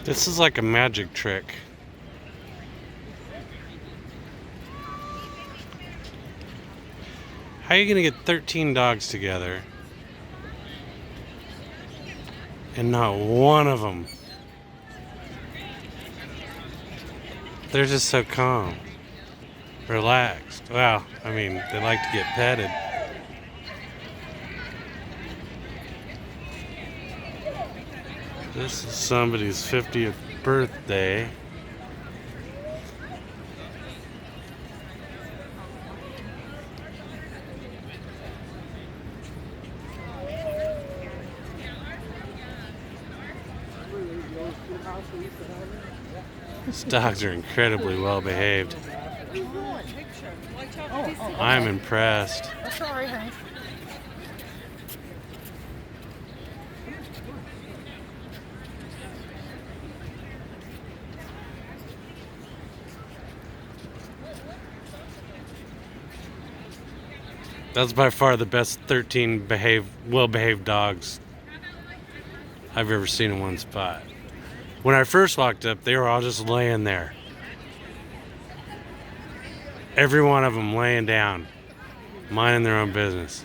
This is like a magic trick. How are you gonna get 13 dogs together and not one of them? They're just so calm, relaxed. Well, I mean, they like to get petted. This is somebody's 50th birthday. These dogs are incredibly well behaved. I'm impressed. Sorry, honey. That's by far the best 13 well-behaved dogs I've ever seen in one spot. When I first walked up, they were all just laying there. Every one of them laying down, minding their own business.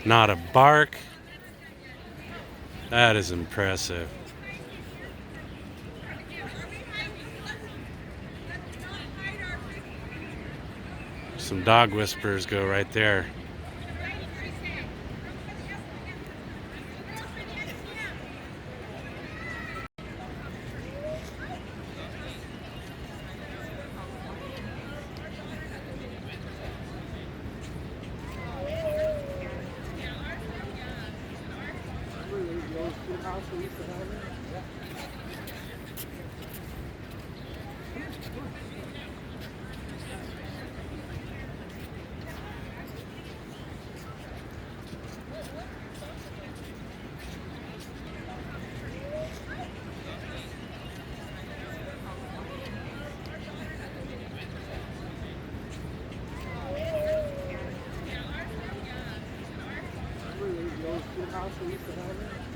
Not a bark. That is impressive. Some dog whisperers go right there. House we used to have.